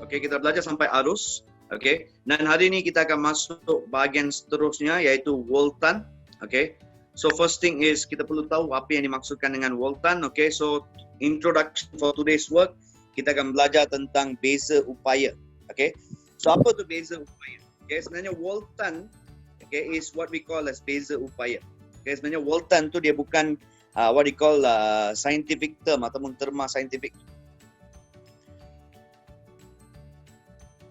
Okey, kita belajar sampai arus. Okey. Dan hari ini kita akan masuk bahagian seterusnya iaitu voltan. Okey. So first thing is kita perlu tahu apa yang dimaksudkan dengan voltan. Okey. So introduction for today's work, kita akan belajar tentang beza upaya. Okey. So apa tu beza upaya? Okey, sebenarnya voltan is what we call as beza upaya. Okey, sebenarnya voltan tu dia bukan what we call scientific term ataupun terma scientific.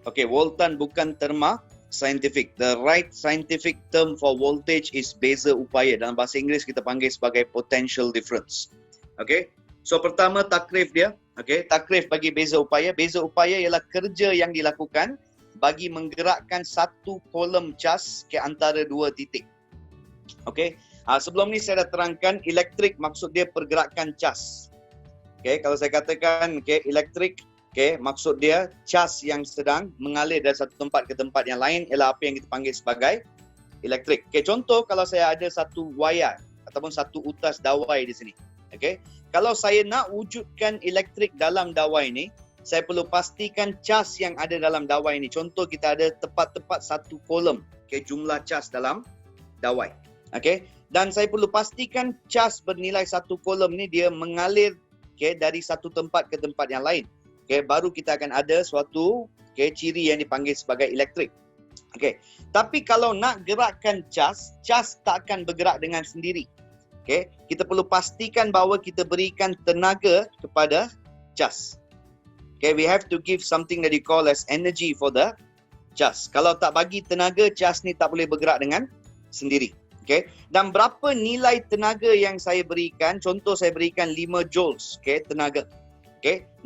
Okay, voltan bukan terma scientific. The right scientific term for voltage is beza upaya. Dalam bahasa Inggeris kita panggil sebagai potential difference. Okay, so pertama takrif dia. Okay, takrif bagi beza upaya. Beza upaya ialah kerja yang dilakukan bagi menggerakkan satu kolom cas ke antara dua titik. Okay, sebelum ni saya dah terangkan elektrik maksud dia pergerakan cas. Okay, kalau saya katakan elektrik, maksud dia cas yang sedang mengalir dari satu tempat ke tempat yang lain ialah apa yang kita panggil sebagai elektrik. Contoh kalau saya ada satu wayar ataupun satu utas dawai di sini. Kalau saya nak wujudkan elektrik dalam dawai ini, saya perlu pastikan cas yang ada dalam dawai ini. Contoh kita ada tepat-tepat satu kolom jumlah cas dalam dawai. Dan saya perlu pastikan cas bernilai satu kolom ni dia mengalir dari satu tempat ke tempat yang lain. Baru kita akan ada suatu ciri yang dipanggil sebagai elektrik. Tapi kalau nak gerakkan cas tak akan bergerak dengan sendiri. Kita perlu pastikan bahawa kita berikan tenaga kepada cas. We have to give something that we call as energy for the cas. Kalau tak bagi tenaga, cas ni tak boleh bergerak dengan sendiri. Dan berapa nilai tenaga yang saya berikan? Contoh saya berikan 5 joules tenaga.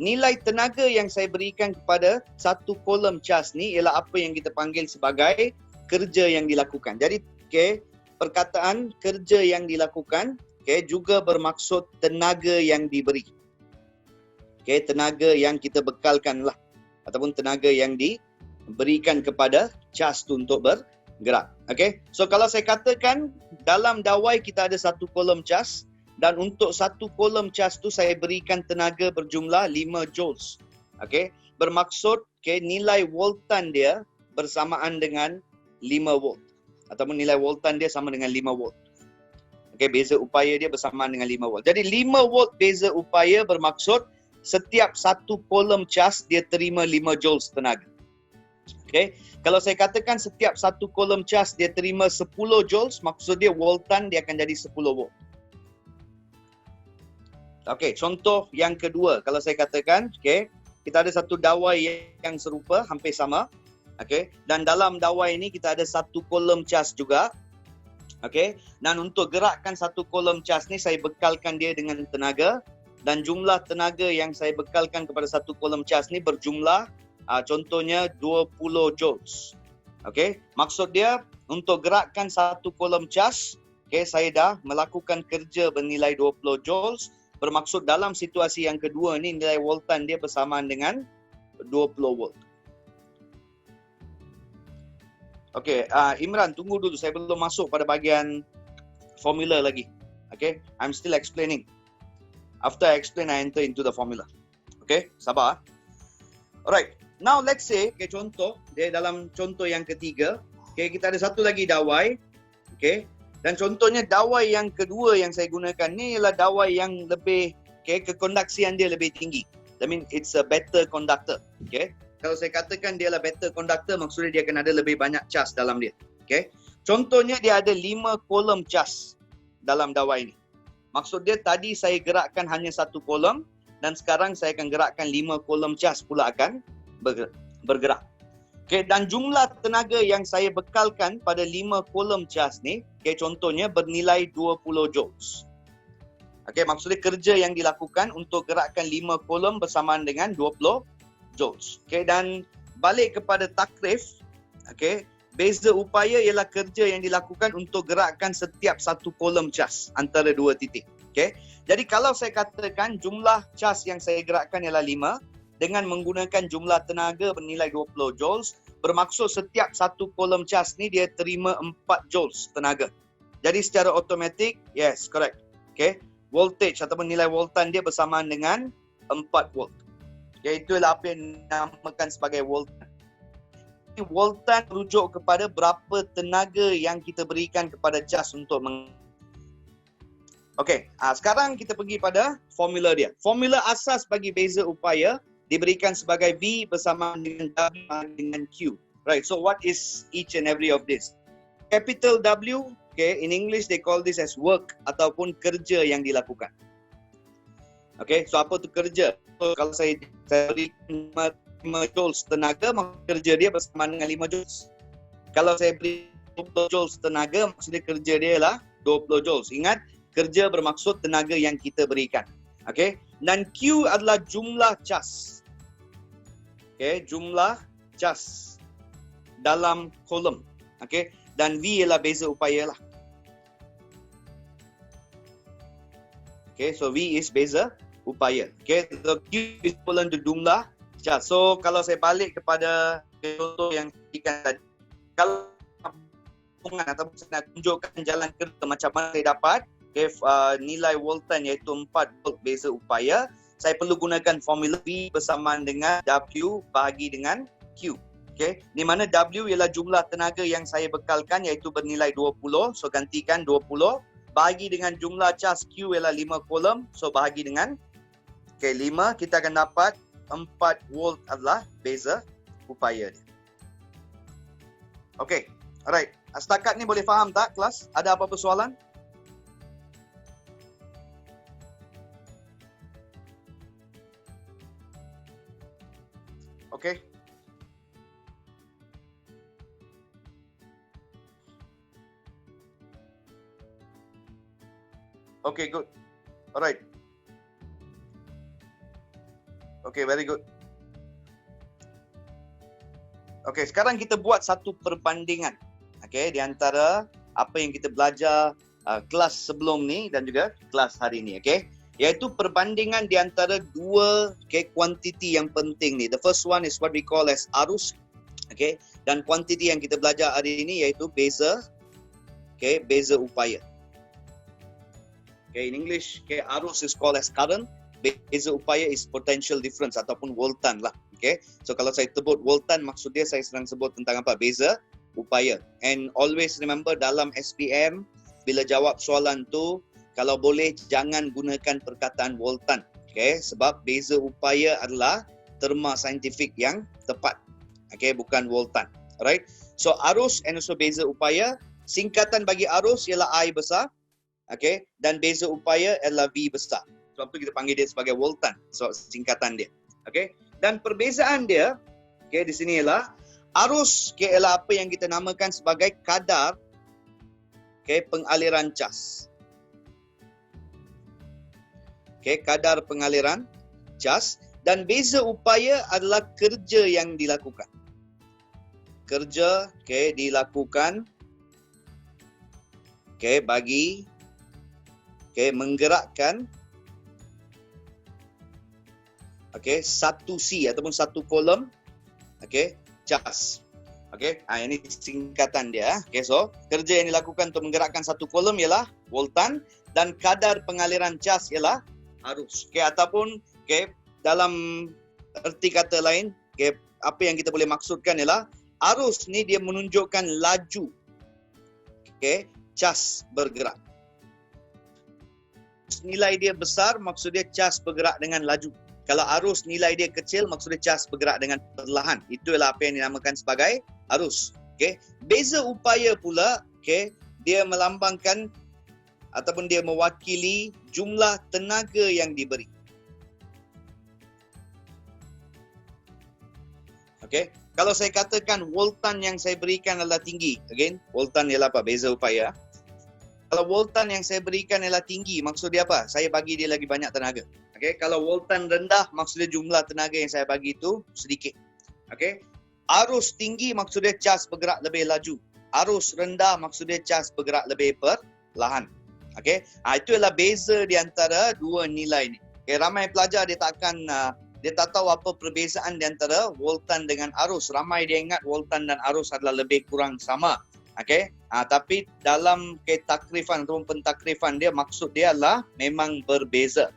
Nilai tenaga yang saya berikan kepada satu kolom cas ni ialah apa yang kita panggil sebagai kerja yang dilakukan. Jadi perkataan kerja yang dilakukan juga bermaksud tenaga yang diberi. Tenaga yang kita bekalkan lah ataupun tenaga yang diberikan kepada cas tu untuk bergerak. So kalau saya katakan dalam dawai kita ada satu kolom cas, dan untuk satu kolom cas tu saya berikan tenaga berjumlah 5 joules. Bermaksud nilai voltan dia bersamaan dengan 5 volt. Ataupun nilai voltan dia sama dengan 5 volt. Beza upaya dia bersamaan dengan 5 volt. Jadi 5 volt beza upaya bermaksud setiap satu kolom cas dia terima 5 joules tenaga. Kalau saya katakan setiap satu kolom cas dia terima 10 joules, maksud dia voltan dia akan jadi 10 volt. Contoh yang kedua, kalau saya katakan, kita ada satu dawai yang serupa, hampir sama. Dan dalam dawai ini kita ada satu kolom cas juga. Dan untuk gerakkan satu kolom cas ni, saya bekalkan dia dengan tenaga. Dan jumlah tenaga yang saya bekalkan kepada satu kolom cas ni berjumlah, contohnya 20 joules. Maksud dia, untuk gerakkan satu kolom cas, saya dah melakukan kerja bernilai 20 joules. Bermaksud dalam situasi yang kedua ni nilai voltan dia bersamaan dengan 20 volt. Imran tunggu dulu, saya belum masuk pada bahagian formula lagi. I'm still explaining. After I explain, I enter into the formula. Sabar. Alright, now let's say contoh dia dalam contoh yang ketiga, kita ada satu lagi dawai. Dan contohnya dawai yang kedua yang saya gunakan ni ialah dawai yang lebih kekondaksian dia lebih tinggi. I mean it's a better conductor. Kalau saya katakan dia adalah better conductor, maksudnya dia akan ada lebih banyak cas dalam dia. Contohnya dia ada 5 kolom cas dalam dawai ini. Maksud dia tadi saya gerakkan hanya satu kolom dan sekarang saya akan gerakkan 5 kolom cas pula akan bergerak. Dan jumlah tenaga yang saya bekalkan pada 5 kolom cas ni, contohnya bernilai 20 joules. Maksudnya kerja yang dilakukan untuk gerakkan 5 kolom bersamaan dengan 20 joules. Dan balik kepada takrif, beza upaya ialah kerja yang dilakukan untuk gerakkan setiap satu kolom cas antara dua titik. Jadi kalau saya katakan jumlah cas yang saya gerakkan ialah 5 dengan menggunakan jumlah tenaga bernilai 20 joules, bermaksud setiap satu kolom cas ni dia terima 4 joules tenaga. Jadi secara automatik, yes, correct. Voltage ataupun nilai voltan dia bersamaan dengan 4 volt. Iaitulah apa yang dinamakan sebagai Voltan. Voltan merujuk kepada berapa tenaga yang kita berikan kepada cas untuk Okey, sekarang kita pergi pada formula dia. Formula asas bagi beza upaya diberikan sebagai V bersama dengan W dengan Q. Right, so what is each and every of this? Capital W, okay, in English they call this as work ataupun kerja yang dilakukan. Okay, so apa tu kerja? So, kalau saya beri 5 joules tenaga, maka kerja dia bersama dengan 5 joules. Kalau saya beri 20 joules tenaga, maksudnya kerja dia ialah 20 joules. Ingat, kerja bermaksud tenaga yang kita berikan. Okay, dan Q adalah jumlah cas. Okay, jumlah cas dalam kolom. Okay, dan V ialah beza upaya lah. Okay, so V is beza upaya. Okay, so Q is equivalent to jumlah cas. So kalau saya balik kepada contoh yang diberikan tadi, kalau ataupun saya nak tunjukkan jalan kerja macam mana saya dapat nilai voltan iaitu 4 volt beza upaya, saya perlu gunakan formula V bersamaan dengan W bahagi dengan Q. Okay, di mana W ialah jumlah tenaga yang saya bekalkan iaitu bernilai 20, so gantikan 20 bahagi dengan jumlah cas Q ialah 5 kolom, so bahagi dengan 5, kita akan dapat 4 volt adalah beza upaya dia. Okay, alright. Setakat ni boleh faham tak kelas? Ada apa-apa soalan? Okay. Okay, good. Alright. Okay, very good. Okay, sekarang kita buat satu perbandingan. Okay, di antara apa yang kita belajar kelas sebelum ni dan juga kelas hari ni. Okay, iaitu perbandingan di antara dua kuantiti yang penting ni. The first one is what we call as arus. Okay, dan kuantiti yang kita belajar hari ini iaitu beza. Okay, beza upaya. Okay, in English, arus is called as current. Beza upaya is potential difference ataupun voltan lah. Okay, so kalau saya sebut voltan, maksud dia saya sedang sebut tentang apa? Beza upaya. And always remember dalam SPM, bila jawab soalan tu, kalau boleh jangan gunakan perkataan voltan. Okay, sebab beza upaya adalah terma saintifik yang tepat. Okay, bukan voltan. Alright, so arus and also beza upaya. Singkatan bagi arus ialah I besar. Okay, dan beza upaya adalah V besar. Sebab tu kita panggil dia sebagai voltan. So singkatan dia. Okay, dan perbezaan dia, okay, di sini ialah arus, ialah apa yang kita namakan sebagai kadar, pengaliran cas. Kadar pengaliran cas, dan beza upaya adalah kerja yang dilakukan. Kerja, dilakukan, bagi, menggerakkan, satu C ataupun satu kolom, cas. Ini singkatan dia. So kerja yang dilakukan untuk menggerakkan satu kolom ialah voltan dan kadar pengaliran cas ialah arus. Ataupun dalam erti kata lain, apa yang kita boleh maksudkan ialah arus ni dia menunjukkan laju cas bergerak. Nilai dia besar, maksud dia cas bergerak dengan laju. Kalau arus nilai dia kecil, maksudnya cas bergerak dengan perlahan. Itulah apa yang dinamakan sebagai arus. Beza upaya pula, dia melambangkan ataupun dia mewakili jumlah tenaga yang diberi. Kalau saya katakan voltan yang saya berikan adalah tinggi, again, voltan ialah apa? Beza upaya. Kalau voltan yang saya berikan ialah tinggi, maksud dia apa? Saya bagi dia lagi banyak tenaga. Kalau voltan rendah, maksudnya jumlah tenaga yang saya bagi itu sedikit. Arus tinggi, maksudnya cas bergerak lebih laju. Arus rendah, maksudnya cas bergerak lebih perlahan. Itu adalah beza di antara dua nilai ni. Ramai pelajar dia tak tahu apa perbezaan di antara voltan dengan arus. Ramai dia ingat voltan dan arus adalah lebih kurang sama. Tapi dalam takrifan ataupun pentakrifan dia, maksud dia adalah memang berbeza.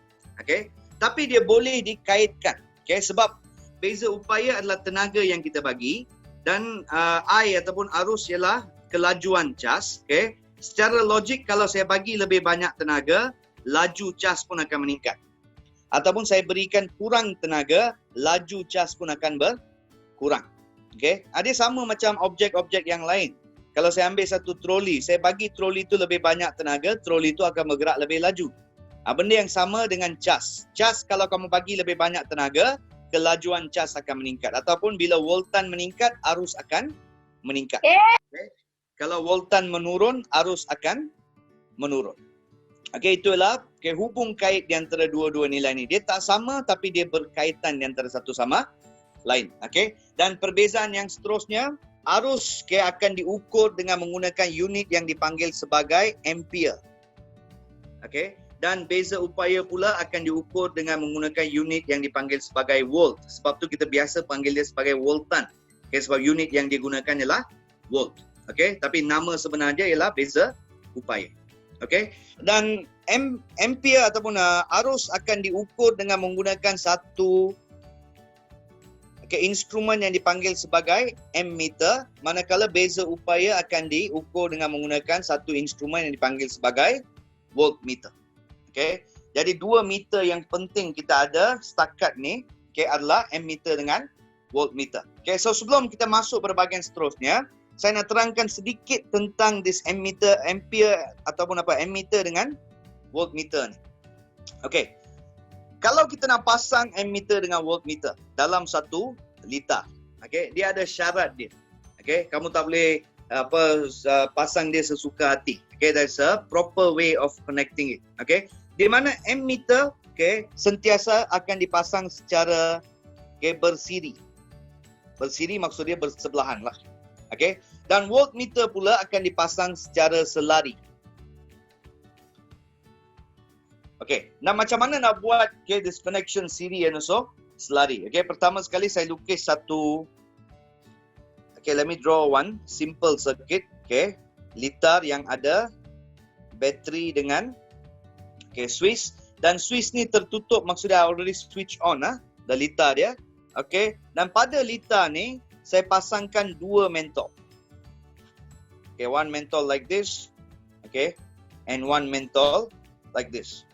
Tapi dia boleh dikaitkan. Okay, sebab beza upaya adalah tenaga yang kita bagi dan I ataupun arus ialah kelajuan cas. Okay, secara logik kalau saya bagi lebih banyak tenaga, laju cas pun akan meningkat. Ataupun saya berikan kurang tenaga, laju cas pun akan berkurang. Okay, ada sama macam objek-objek yang lain. Kalau saya ambil satu troli, saya bagi troli itu lebih banyak tenaga, troli itu akan bergerak lebih laju. Benda yang sama dengan cas. Cas kalau kamu bagi lebih banyak tenaga, kelajuan cas akan meningkat. Ataupun bila voltan meningkat, arus akan meningkat. Okay. Kalau voltan menurun, arus akan menurun. Okay, itulah hubung kait di antara dua-dua nilai ni. Dia tak sama tapi dia berkaitan di antara satu sama lain. Okay. Dan perbezaan yang seterusnya, arus akan diukur dengan menggunakan unit yang dipanggil sebagai ampere. Okay. Dan beza upaya pula akan diukur dengan menggunakan unit yang dipanggil sebagai volt. Sebab tu kita biasa panggil dia sebagai voltan. Okay, sebab unit yang digunakan ialah volt. Okay, tapi nama sebenarnya ialah beza upaya. Okay, dan ampere ataupun arus akan diukur dengan menggunakan satu instrumen yang dipanggil sebagai ammeter. Manakala beza upaya akan diukur dengan menggunakan satu instrumen yang dipanggil sebagai voltmeter. Okay. Jadi dua meter yang penting kita ada setakat ni adalah ammeter dengan voltmeter. Okay. So sebelum kita masuk pada bahagian seterusnya, saya nak terangkan sedikit tentang this ampere ataupun ammeter dengan voltmeter ni. Okay. Kalau kita nak pasang ammeter dengan voltmeter dalam satu litar, okay, dia ada syarat dia. Okay. Kamu tak boleh pasang dia sesuka hati. Okay, there's a proper way of connecting it. Okay. Di mana ammeter sentiasa akan dipasang secara bersiri. Bersiri maksudnya bersebelahan lah. Okay. Dan voltmeter pula akan dipasang secara selari. Okay. Nah, macam mana nak buat this connection siri and also selari? Okay. Pertama sekali saya lukis satu. Okay, let me draw one simple circuit. Okay. Litar yang ada bateri dengan switch, dan switch ni tertutup, maksudnya already switch on the litar dia. Okay, dan pada litar ni saya pasangkan dua mentol. Okay, one mentol like this. Okay, and one mentol like this.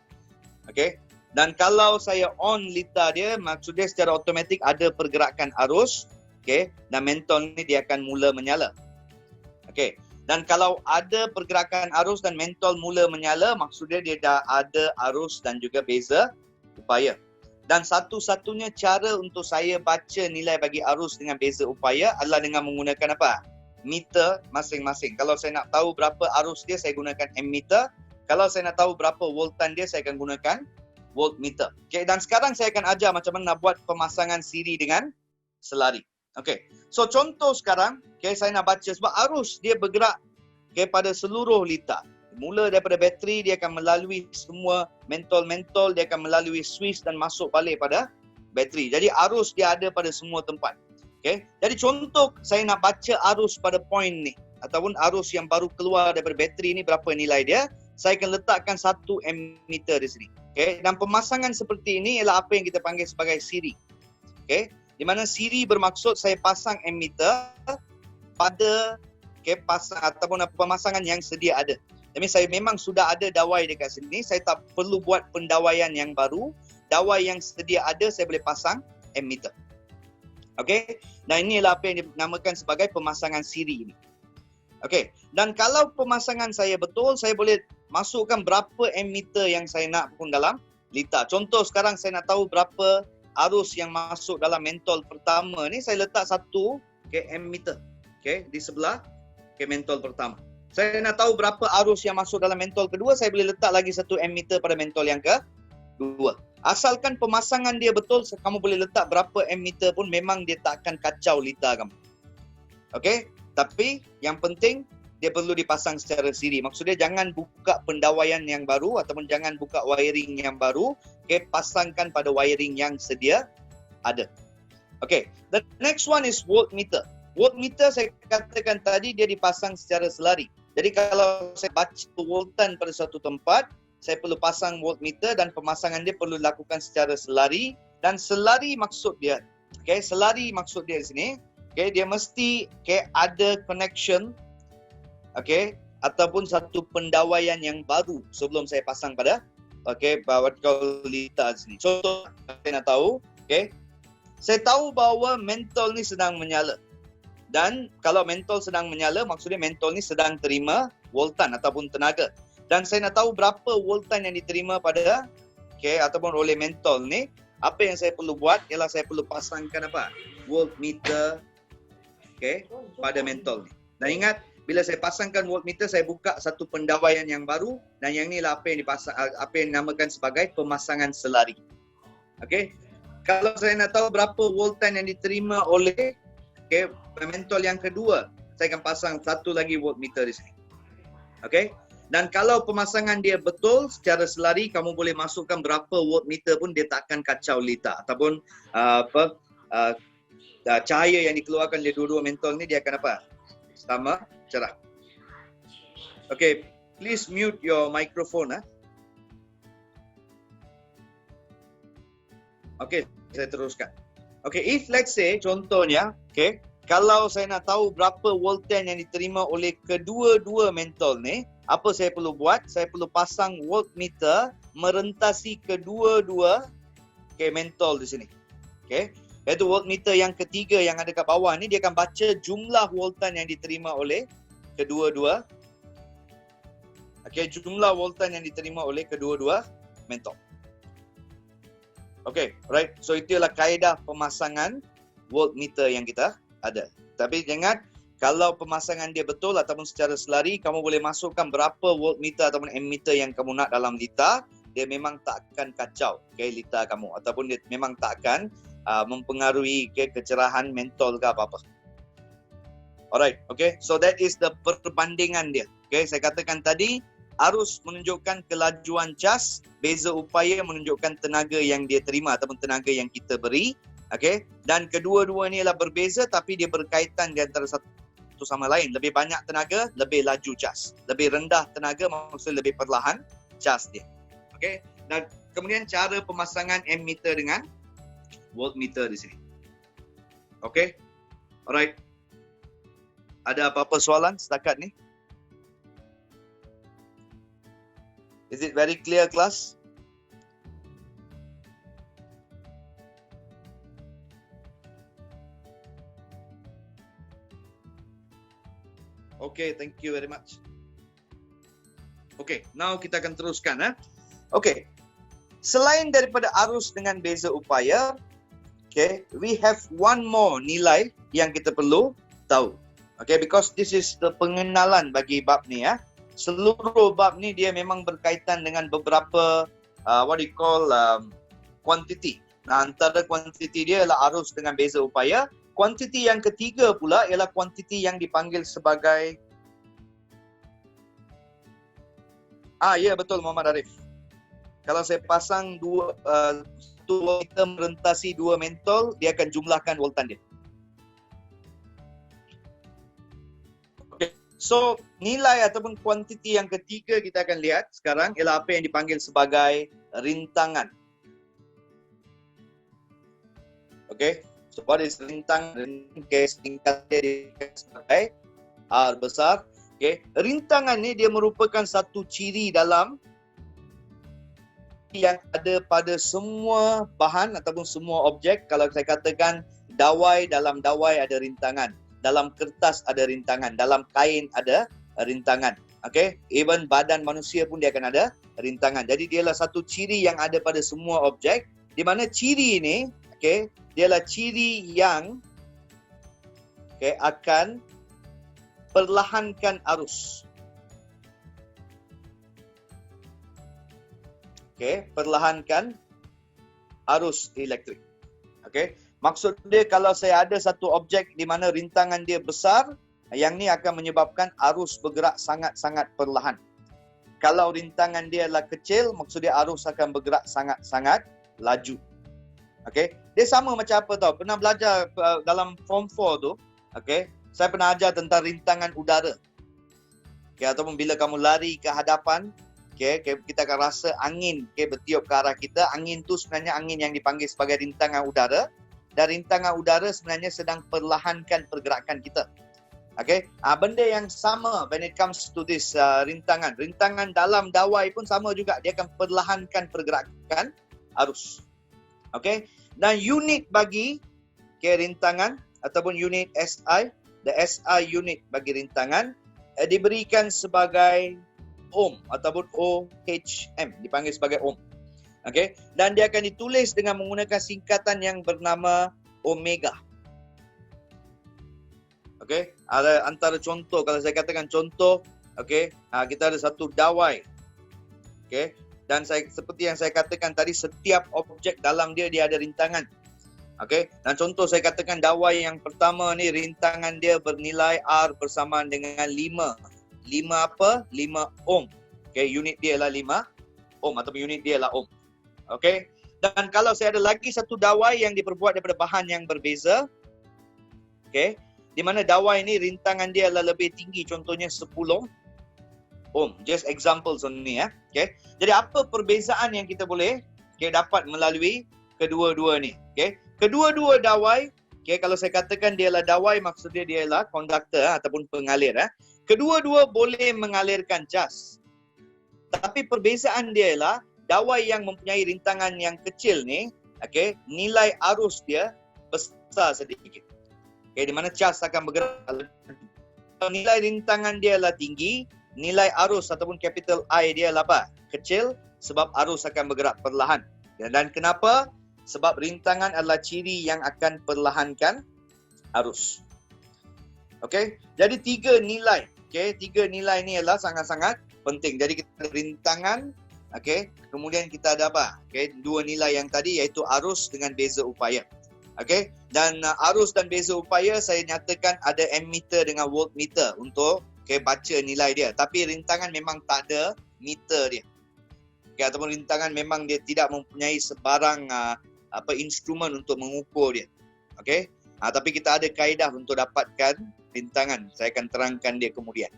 Okay, dan kalau saya on litar dia, maksudnya secara automatik ada pergerakan arus. Okay, dan mentol ni dia akan mula menyala. Okay. Dan kalau ada pergerakan arus dan mentol mula menyala, maksudnya dia dah ada arus dan juga beza upaya. Dan satu-satunya cara untuk saya baca nilai bagi arus dengan beza upaya adalah dengan menggunakan apa? Meter masing-masing. Kalau saya nak tahu berapa arus dia, saya gunakan ammeter. Kalau saya nak tahu berapa voltan dia, saya akan gunakan voltmeter. Okay, dan sekarang saya akan ajar macam mana nak buat pemasangan siri dengan selari. Okay, so contoh sekarang, saya nak baca sebab arus dia bergerak pada seluruh litar. Mula daripada bateri, dia akan melalui semua mentol-mentol, dia akan melalui switch dan masuk balik pada bateri. Jadi arus dia ada pada semua tempat. Okay, jadi contoh saya nak baca arus pada point ni, ataupun arus yang baru keluar daripada bateri ni berapa nilai dia, saya akan letakkan satu ammeter di sini. Okay, dan pemasangan seperti ini ialah apa yang kita panggil sebagai siri. Okay. Di mana siri bermaksud saya pasang ammeter pada ataupun pemasangan yang sedia ada. Jadi saya memang sudah ada dawai dekat sini, saya tak perlu buat pendawaian yang baru. Dawai yang sedia ada saya boleh pasang ammeter. Okey. Dan inilah apa yang dinamakan sebagai pemasangan siri ini. Okey. Dan kalau pemasangan saya betul, saya boleh masukkan berapa ammeter yang saya nak pun dalam litar. Contoh sekarang saya nak tahu berapa arus yang masuk dalam mentol pertama ni, saya letak satu ammeter di sebelah mentol pertama. Saya nak tahu berapa arus yang masuk dalam mentol kedua, saya boleh letak lagi satu ammeter pada mentol yang kedua. Asalkan pemasangan dia betul, kamu boleh letak berapa ammeter pun memang dia tak akan kacau litar kamu. Okey, tapi yang penting dia perlu dipasang secara siri. Maksudnya jangan buka pendawaian yang baru ataupun jangan buka wiring yang baru. Okay, pasangkan pada wiring yang sedia ada. Okay, the next one is voltmeter. Voltmeter saya katakan tadi dia dipasang secara selari. Jadi kalau saya baca voltan pada suatu tempat, saya perlu pasang voltmeter dan pemasangan dia perlu dilakukan secara selari Dan selari maksud dia, selari maksud dia di sini, dia mesti ada connection, ataupun satu pendawaian yang baru sebelum saya pasang pada what call lita di sini. Contoh saya nak tahu, saya tahu bahawa mentol ni sedang menyala. Dan kalau mentol sedang menyala, maksudnya mentol ni sedang terima voltan ataupun tenaga. Dan saya nak tahu berapa voltan yang diterima pada ataupun oleh mentol ni. Apa yang saya perlu buat ialah saya perlu pasangkan voltmeter pada mentol ni. Dan ingat, bila saya pasangkan voltmeter, saya buka satu pendawaian yang baru, dan yang ni lah apa yang dinamakan sebagai pemasangan selari. Kalau saya nak tahu berapa voltan yang diterima oleh mentol yang kedua, saya akan pasang satu lagi voltmeter di sini. Dan kalau pemasangan dia betul secara selari, kamu boleh masukkan berapa voltmeter pun dia tak akan kacau lita ataupun cahaya yang dikeluarkan dari dua-dua mentol ni dia akan sama cerah. Please mute your microphone. Saya teruskan. If let's say contohnya, kalau saya nak tahu berapa voltan yang diterima oleh kedua-dua mentol ni, apa saya perlu buat? Saya perlu pasang voltmeter merentasi kedua-dua mentol di sini. Iaitu voltmeter yang ketiga yang ada kat bawah ni, dia akan baca jumlah voltan yang diterima oleh kedua-dua. Jumlah voltan yang diterima oleh kedua-dua mentol. Right. So itu adalah kaedah pemasangan voltmeter yang kita ada. Tapi ingat, kalau pemasangan dia betul ataupun secara selari, kamu boleh masukkan berapa voltmeter ataupun ammeter yang kamu nak dalam lita, dia memang tak akan kacau lita kamu, ataupun dia memang tak akan mempengaruhi kecerahan mentol ke apa-apa. Alright, so that is the perbandingan dia. Saya katakan tadi, arus menunjukkan kelajuan cas, beza upaya menunjukkan tenaga yang dia terima ataupun tenaga yang kita beri. Dan kedua-dua ni adalah berbeza, tapi dia berkaitan di antara satu sama lain. Lebih banyak tenaga, lebih laju cas. Lebih rendah tenaga, maksudnya lebih perlahan cas dia. Dan kemudian cara pemasangan ammeter dengan voltmeter di sini. Alright. Ada apa-apa soalan setakat ni? Is it very clear, class? Thank you very much. Now kita akan teruskan. Selain daripada arus dengan beza upaya, we have one more nilai yang kita perlu tahu. Because this is the pengenalan bagi bab ni. Seluruh bab ni dia memang berkaitan dengan beberapa quantity. Antara quantity dia adalah arus dengan beza upaya. Kuantiti yang ketiga pula ialah kuantiti yang dipanggil sebagai ya betul Muhammad Arif. Kalau saya pasang satu voltmeter merentasi dua mentol, dia akan jumlahkan voltan dia. So nilai ataupun kuantiti yang ketiga kita akan lihat sekarang ialah apa yang dipanggil sebagai rintangan. So what is rintangan? Singkat dia sebagai R besar. Rintangan ni dia merupakan satu ciri dalam yang ada pada semua bahan ataupun semua objek. Kalau saya katakan dawai, dalam dawai ada rintangan, dalam kertas ada rintangan, dalam kain ada rintangan. Even badan manusia pun dia akan ada rintangan. Jadi dia adalah satu ciri yang ada pada semua objek, di mana ciri ini dia adalah ciri yang akan perlahankan arus. Perlahankan arus elektrik. Maksud dia, kalau saya ada satu objek di mana rintangan dia besar, yang ni akan menyebabkan arus bergerak sangat-sangat perlahan. Kalau rintangan dia adalah kecil, maksud dia arus akan bergerak sangat-sangat laju. Dia sama macam apa tau? Pernah belajar dalam form 4 tu, saya pernah ajar tentang rintangan udara. Ataupun bila kamu lari ke hadapan, kita akan rasa angin bertiup ke arah kita. Angin tu sebenarnya angin yang dipanggil sebagai rintangan udara. Dan rintangan udara sebenarnya sedang perlahankan pergerakan kita. Benda yang sama when it comes to this rintangan. Rintangan dalam dawai pun sama juga. Dia akan perlahankan pergerakan arus. Dan unit bagi rintangan ataupun unit SI, the SI unit bagi rintangan diberikan sebagai ohm ataupun OHM, dipanggil sebagai ohm. Dan dia akan ditulis dengan menggunakan singkatan yang bernama omega. Ada antara contoh, kalau saya katakan contoh, kita ada satu dawai. Dan seperti yang saya katakan tadi, setiap objek dalam dia ada rintangan. Dan contoh saya katakan dawai yang pertama ni, rintangan dia bernilai R bersamaan dengan 5 ohm. Unit dia ialah 5 ohm ataupun unit dia ialah ohm. Dan kalau saya ada lagi satu dawai yang diperbuat daripada bahan yang berbeza, di mana dawai ni rintangan dia adalah lebih tinggi, contohnya 10 ohm. Just examples only ya. Jadi apa perbezaan yang kita boleh dapat melalui kedua-dua ni? Kedua-dua dawai, kalau saya katakan dia adalah dawai, maksudnya dia adalah konduktor ataupun pengalir. Kedua-dua boleh mengalirkan jas. Tapi perbezaan dia ialah dawai yang mempunyai rintangan yang kecil ni, nilai arus dia besar sedikit. Di mana cas akan bergerak. Nilai rintangan dia adalah tinggi, nilai arus ataupun capital I dia adalah apa? Kecil, sebab arus akan bergerak perlahan. Dan kenapa? Sebab rintangan adalah ciri yang akan perlahankan arus. Jadi tiga nilai. Tiga nilai ni adalah sangat-sangat penting. Jadi kita ada rintangan, kemudian kita ada apa? Dua nilai yang tadi, iaitu arus dengan beza upaya. Dan arus dan beza upaya saya nyatakan ada ammeter dengan voltmeter untuk baca nilai dia. Tapi rintangan memang tak ada meter dia. Ataupun rintangan memang dia tidak mempunyai sebarang instrumen untuk mengukur dia. Tapi kita ada kaedah untuk dapatkan rintangan. Saya akan terangkan dia kemudian.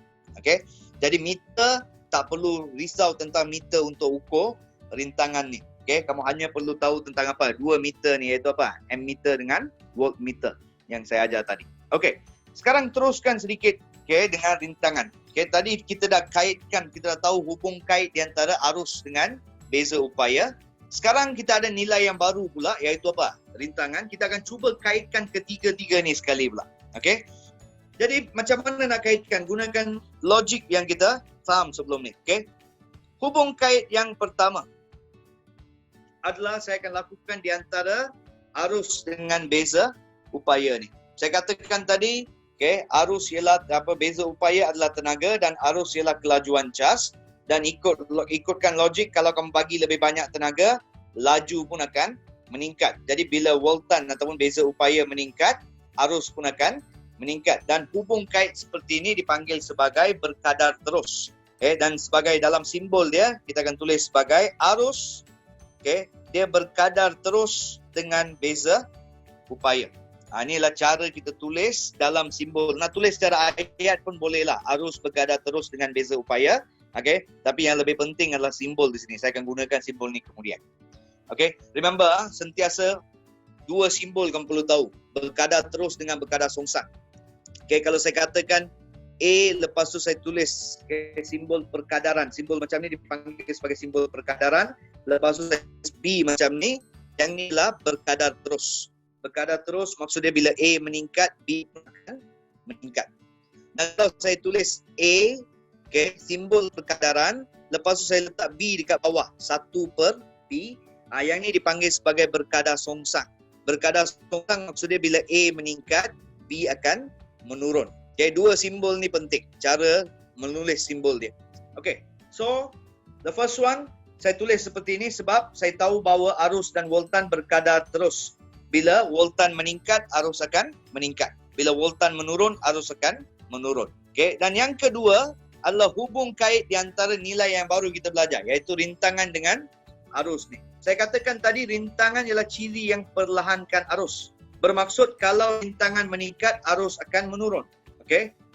Jadi meter, tak perlu risau tentang meter untuk ukur rintangan ni. Kamu hanya perlu tahu tentang apa? Dua meter ni, iaitu apa? Ammeter dengan voltmeter yang saya ajar tadi. Sekarang teruskan sedikit dengan rintangan. Tadi kita dah kaitkan, kita dah tahu hubung kait di antara arus dengan beza upaya. Sekarang kita ada nilai yang baru pula, iaitu apa? Rintangan. Kita akan cuba kaitkan ketiga-tiga ni sekali pula. Jadi macam mana nak kaitkan? Gunakan logik yang kita faham sebelum ni. Hubung kait yang pertama adalah saya akan lakukan di antara arus dengan beza upaya ni. Saya katakan tadi, arus ialah beza upaya adalah tenaga dan arus ialah kelajuan cas. Dan ikutkan logik, kalau kamu bagi lebih banyak tenaga, laju pun akan meningkat. Jadi bila voltan ataupun beza upaya meningkat, arus pun akan meningkat. Dan hubung kait seperti ini dipanggil sebagai berkadar terus. Dan sebagai dalam simbol dia, kita akan tulis sebagai arus. Dia berkadar terus dengan beza upaya. Inilah cara kita tulis dalam simbol. Nak tulis secara ayat pun bolehlah. Arus berkadar terus dengan beza upaya. Tapi yang lebih penting adalah simbol di sini. Saya akan gunakan simbol ni kemudian. Remember, sentiasa dua simbol kamu perlu tahu. Berkadar terus dengan berkadar songsang. Kalau saya katakan A, lepas tu saya tulis simbol perkadaran. Simbol macam ni dipanggil sebagai simbol perkadaran. Lepas tu saya tulis B macam ni. Yang ni lah berkadar terus. Berkadar terus maksudnya bila A meningkat, B akan meningkat. Dan kalau saya tulis A, simbol perkadaran, lepas tu saya letak B dekat bawah, 1/B. Yang ni dipanggil sebagai berkadar songsang. Berkadar songsang maksudnya bila A meningkat, B akan menurun. Dua simbol ni penting, cara menulis simbol dia. So the first one, saya tulis seperti ini sebab saya tahu bahawa arus dan voltan berkadar terus. Bila voltan meningkat, arus akan meningkat. Bila voltan menurun, arus akan menurun. Dan yang kedua adalah hubung kait di antara nilai yang baru kita belajar, iaitu rintangan dengan arus ni. Saya katakan tadi rintangan ialah ciri yang perlahankan arus. Bermaksud kalau rintangan meningkat, arus akan menurun.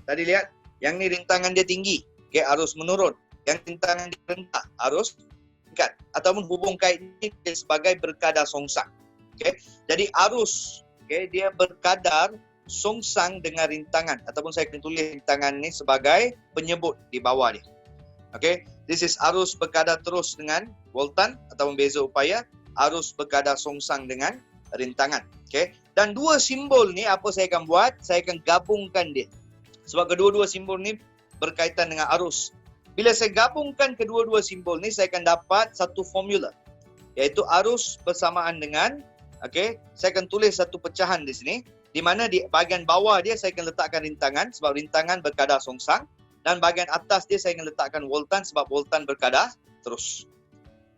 Tadi lihat, yang ni rintangan dia tinggi. Arus menurun. Yang rintangan dia rendah, arus tingkat. Ataupun hubung kait ini sebagai berkadar songsang. Okay? Jadi arus, okay, dia berkadar songsang dengan rintangan. Ataupun saya akan tulis rintangan ni sebagai penyebut di bawah dia. Okay? This is arus berkadar terus dengan voltan ataupun beza upaya. Arus berkadar songsang dengan rintangan. Okay? Dan dua simbol ni apa saya akan buat? Saya akan gabungkan dia. Sebab kedua-dua simbol ni berkaitan dengan arus. Bila saya gabungkan kedua-dua simbol ni, saya akan dapat satu formula. Iaitu arus bersamaan dengan, okay, saya akan tulis satu pecahan di sini. Di mana di bahagian bawah dia saya akan letakkan rintangan sebab rintangan berkadar songsang. Dan bahagian atas dia saya akan letakkan voltan sebab voltan berkadar terus.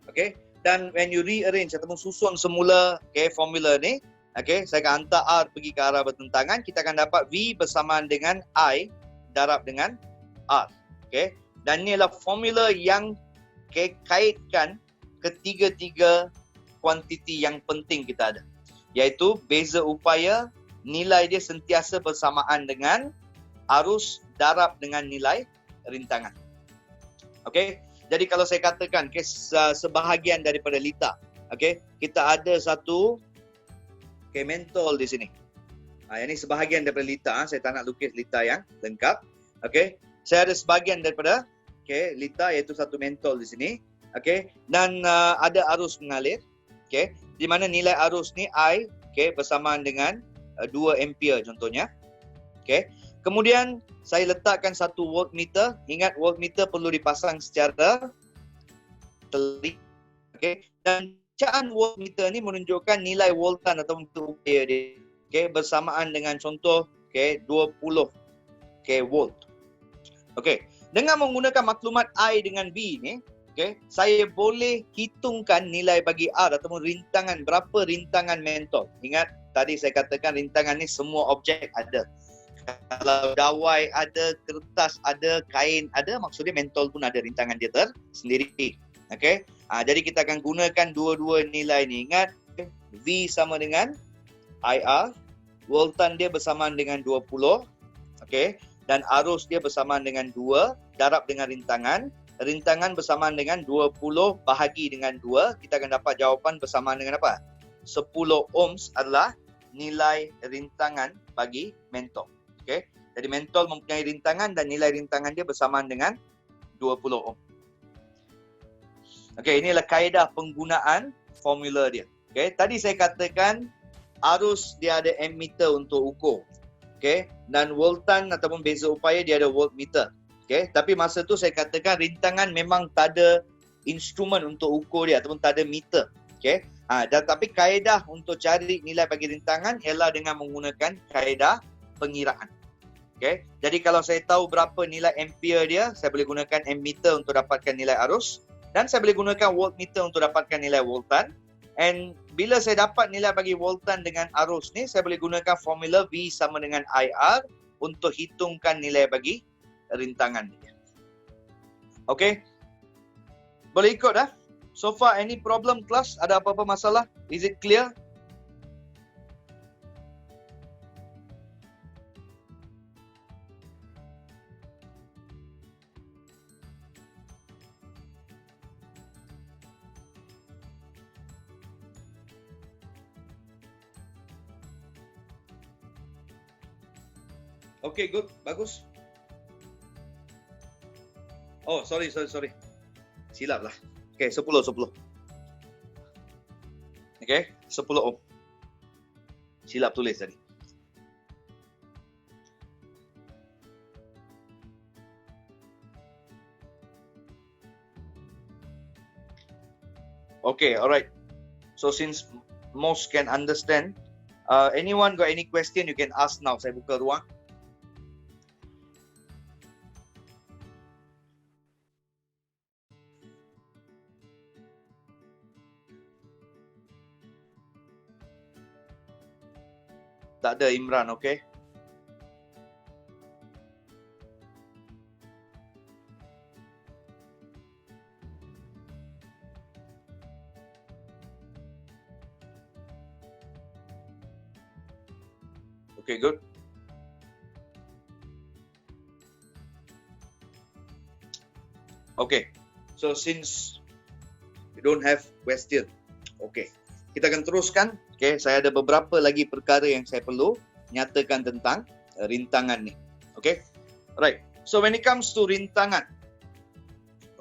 Okay. Dan when you rearrange ataupun susun semula, okay, formula ni, okay, saya akan hantar R pergi ke arah bertentangan. Kita akan dapat V bersamaan dengan I darab dengan R. Okay. Dan ini adalah formula yang, okay, kaitkan ketiga-tiga kuantiti yang penting kita ada. Iaitu beza upaya, nilai dia sentiasa bersamaan dengan arus darab dengan nilai rintangan. Okay. Jadi kalau saya katakan, okay, sebahagian daripada lita, okay, kita ada satu, okay, mentol di sini. Yang ini sebahagian daripada lita. Saya tak nak lukis lita yang lengkap. Okay. Saya ada sebahagian daripada, okay, lita iaitu satu mentol di sini. Okay. Dan ada arus mengalir. Okay. Di mana nilai arus ni I, okay, bersamaan dengan 2 ampere contohnya. Okay. Kemudian saya letakkan satu voltmeter. Ingat voltmeter perlu dipasang secara telik. Okay. Dan bacaan voltmeter ni menunjukkan nilai voltan atau upaya dia. Okay. Bersamaan dengan contoh, okay, 20, okay, volt. Okay. Dengan menggunakan maklumat I dengan V ni, okay, saya boleh hitungkan nilai bagi R ataupun rintangan, berapa rintangan mentol. Ingat tadi saya katakan rintangan ni semua objek ada. Kalau dawai ada, kertas ada, kain ada, maksudnya mentol pun ada rintangan dia tersendiri. Okay. Jadi kita akan gunakan dua-dua nilai ni. Ingat, V sama dengan IR, voltan dia bersamaan dengan 20, okay, dan arus dia bersamaan dengan 2, darab dengan rintangan. Rintangan bersamaan dengan 20 bahagi dengan 2. Kita akan dapat jawapan bersamaan dengan apa? 10 ohms adalah nilai rintangan bagi mentol. Okay. Jadi mentol mempunyai rintangan dan nilai rintangan dia bersamaan dengan 20 ohm. Okay, inilah kaedah penggunaan formula dia. Okay, tadi saya katakan arus dia ada ammeter untuk ukur. Okay, dan voltan ataupun beza upaya dia ada voltmeter. Okay, tapi masa tu saya katakan rintangan memang tak ada instrumen untuk ukur dia ataupun tak ada meter. Okay, dan tapi kaedah untuk cari nilai bagi rintangan ialah dengan menggunakan kaedah pengiraan. Okay. Jadi kalau saya tahu berapa nilai ampere dia, saya boleh gunakan ammeter untuk dapatkan nilai arus. Dan saya boleh gunakan voltmeter untuk dapatkan nilai voltan. And bila saya dapat nilai bagi voltan dengan arus ni, saya boleh gunakan formula V sama dengan IR untuk hitungkan nilai bagi rintangan dia. Okay. Boleh ikut dah? So far, any problem class? Ada apa-apa masalah? Is it clear? Okay, good. Bagus. Oh, sorry. Silap lah. Okay, 10. Okay, 10 ohm. Silap tulis tadi. Okay, alright. So since most can understand, anyone got any question you can ask now. Saya buka ruang. Tak ada Imran, okay? Okay, good. Okay. So since you don't have question, okay, kita akan teruskan. Okay, saya ada beberapa lagi perkara yang saya perlu nyatakan tentang rintangan ni. Okay, right. So when it comes to rintangan,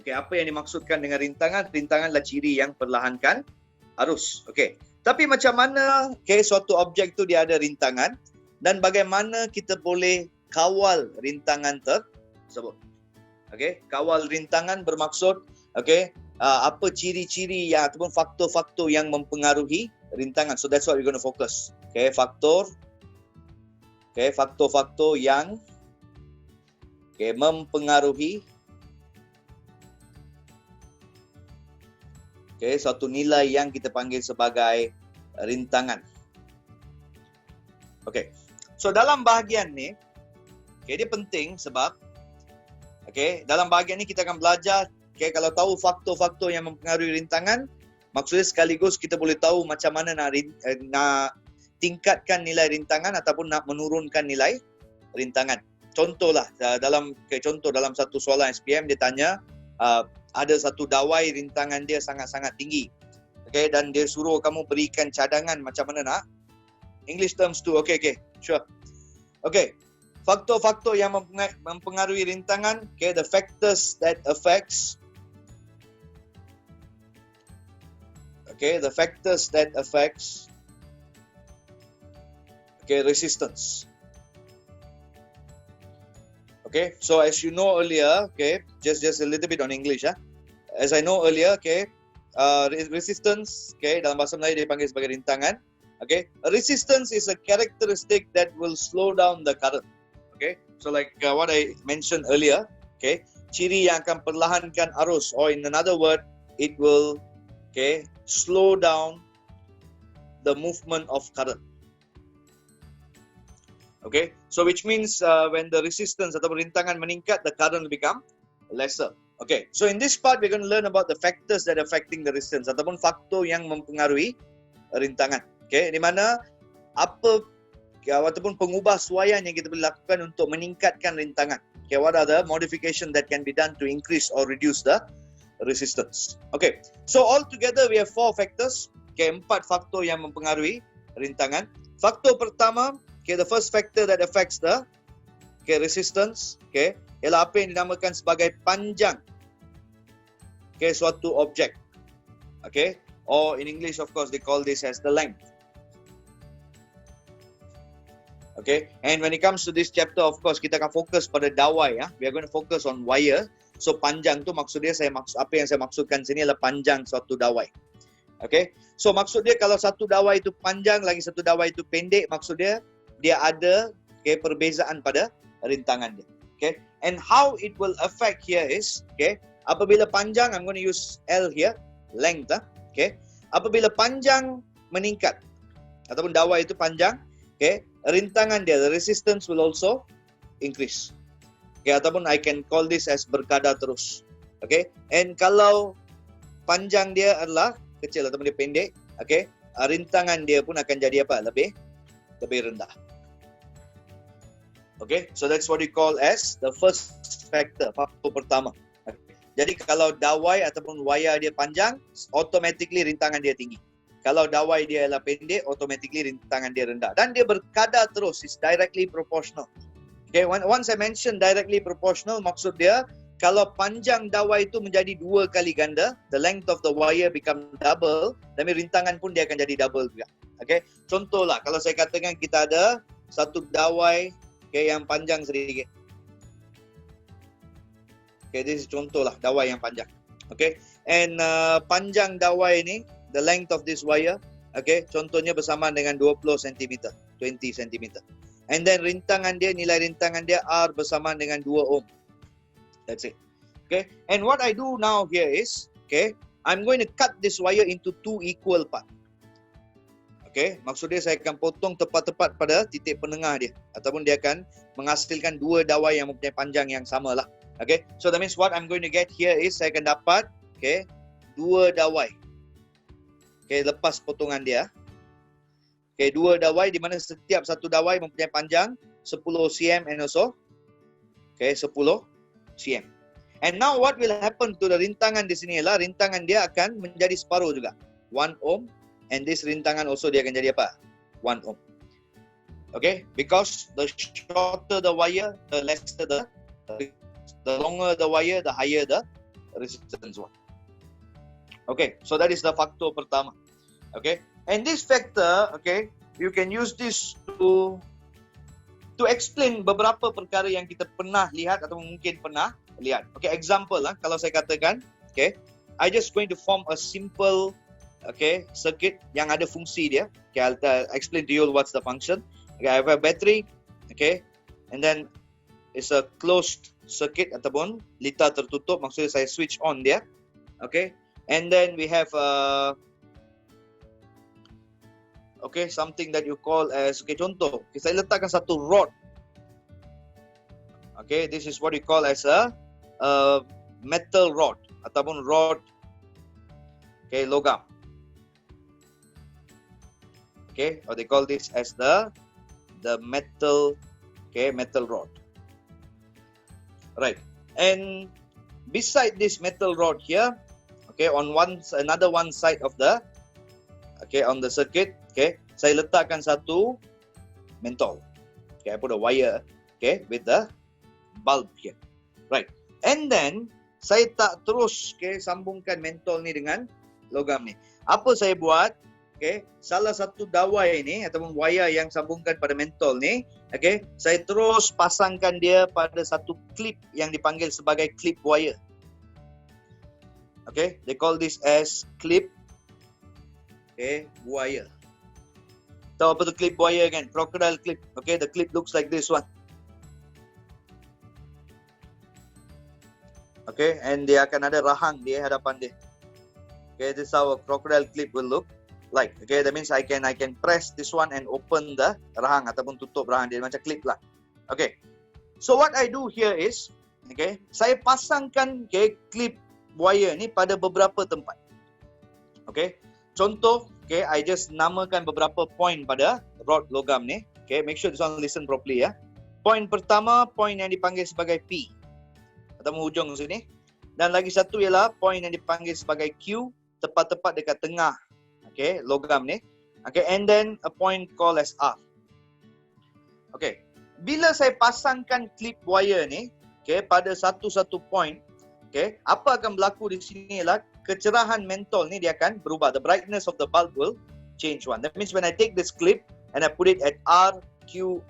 okay, apa yang dimaksudkan dengan rintangan? Rintangan adalah ciri yang perlahankan arus. Okay, tapi macam mana suatu objek tu dia ada rintangan dan bagaimana kita boleh kawal rintangan tersebut? Okay, kawal rintangan bermaksud apa ciri-ciri yang ataupun faktor-faktor yang mempengaruhi rintangan. So that's what we're going to focus. Okay, faktor-faktor yang mempengaruhi suatu nilai yang kita panggil sebagai rintangan. Okay, so dalam bahagian ni, dia penting sebab dalam bahagian ni kita akan belajar kalau tahu faktor-faktor yang mempengaruhi rintangan, maksudnya sekaligus kita boleh tahu macam mana nak tingkatkan nilai rintangan ataupun nak menurunkan nilai rintangan. Contohlah, dalam satu soalan SPM dia tanya, ada satu dawai rintangan dia sangat-sangat tinggi. Dan dia suruh kamu berikan cadangan macam mana nak. English terms tu, sure. Faktor-faktor yang mempengaruhi rintangan, the factors that affects resistance. So as you know earlier, just a little bit on English. As I know earlier, resistance, dalam bahasa Melayu dia panggil sebagai rintangan. Resistance is a characteristic that will slow down the current. So like what I mentioned earlier, ciri yang akan perlahankan arus, or in another word, it will slow down the movement of current. So which means when the resistance atau rintangan meningkat, the current will become lesser. So in this part we're going to learn about the factors that affecting the resistance ataupun faktor yang mempengaruhi rintangan. Di mana apa ataupun pengubahsuaian yang kita boleh lakukan untuk meningkatkan rintangan. What are the modification that can be done to increase or reduce the resistance? So all together we have 4 factors. 4 faktor yang mempengaruhi rintangan. Faktor pertama, the first factor that affects the resistance, ialah apa yang dinamakan sebagai panjang suatu objek. Or in English of course they call this as the length. And when it comes to this chapter, of course, kita akan fokus pada dawai. We are going to focus on wire. So panjang tu maksud dia, apa yang saya maksudkan sini adalah panjang suatu dawai. So maksud dia kalau satu dawai itu panjang, lagi satu dawai itu pendek, maksud dia ada perbezaan pada rintangan dia. And how it will affect here is, apabila panjang, I'm going to use L here, length. Apabila panjang meningkat, ataupun dawai itu panjang, rintangan dia, the resistance will also increase. Ataupun I can call this as berkadar terus. And kalau panjang dia adalah kecil ataupun dia pendek, rintangan dia pun akan jadi apa? Lebih rendah. So that's what we call as the first factor, faktor pertama. Jadi kalau dawai ataupun wayar dia panjang, automatically rintangan dia tinggi. Kalau dawai dia adalah pendek, automatically rintangan dia rendah. Dan dia berkadar terus, it's directly proportional. Once I mention directly proportional, maksud dia, kalau panjang dawai itu menjadi 2 kali ganda, the length of the wire become double, dan rintangan pun dia akan jadi double juga. Contohlah, kalau saya katakan kita ada satu dawai yang panjang sedikit. This is contohlah, dawai yang panjang. And panjang dawai ini, the length of this wire, contohnya bersamaan dengan 20 cm. And then nilai rintangan dia R bersamaan dengan 2 ohm. That's it. And what I do now here is, I'm going to cut this wire into 2 equal part. Maksud dia saya akan potong tepat-tepat pada titik penengah dia, ataupun dia akan menghasilkan 2 dawai yang mempunyai panjang yang sama lah. So that means what I'm going to get here is saya akan dapat 2 dawai. Lepas potongan dia. 2 dawai di mana setiap satu dawai mempunyai panjang 10 cm and also 10 cm. And now what will happen to the rintangan di sini ialah rintangan dia akan menjadi separuh juga. 1 ohm. And this rintangan also dia akan jadi apa? 1 ohm. Okay, because the shorter the wire, the lesser the longer the wire, the higher the resistance one. Okay, so that is the faktor pertama. Okay, and this factor, okay, you can use this to explain beberapa perkara yang kita pernah lihat atau mungkin pernah lihat. Okay, example lah, kalau saya katakan, okay, I just going to form a simple, okay, circuit yang ada fungsi dia. Okay, I'll explain to you what's the function. Okay, I have a battery, okay, and then it's a closed circuit ataupun lita tertutup, maksudnya saya switch on dia, okay, and then we have okay, something that you call as, okay, contoh, okay, saya letakkan satu rod, okay, this is what you call as a metal rod ataupun rod, okay, logam, okay, or they call this as the metal, okay, metal rod. Right. And beside this metal rod here, okay, on another one side of the, okay, on the circuit, okay, saya letakkan satu mentol. Okay, I put a wire, okay, with the bulb here. Right. And then saya tak terus, okay, sambungkan mentol ni dengan logam ni. Apa saya buat? Okay, salah satu dawai ni ataupun wire yang sambungkan pada mentol ni, okay, saya terus pasangkan dia pada satu clip yang dipanggil sebagai clip wire. Okay, they call this as clip, okay, wire. Tahu apa tu clip wire kan? Crocodile clip. Okay, the clip looks like this one. Okay, and dia akan ada rahang di hadapan dia. Okay, this is how a crocodile clip will look like. Okay, that means I can press this one and open the rahang ataupun tutup rahang dia, macam clip lah. Okay, so what I do here is, okay, saya pasangkan, okay, clip wire ni pada beberapa tempat. Okay, contoh, okay, I just namakan beberapa point pada rod logam ni. Okay, make sure this one listen properly ya. Point pertama, point yang dipanggil sebagai P ataupun hujung sini, dan lagi satu ialah point yang dipanggil sebagai Q, tepat-tepat dekat tengah, okay, logam ni. Okay, and then a point called as R. Okay, bila saya pasangkan clip wire ni, okay, pada satu-satu point, okay, apa akan berlaku di sini ialah kecerahan mentol ni dia akan berubah. The brightness of the bulb will change one. That means when I take this clip and I put it at R, Q,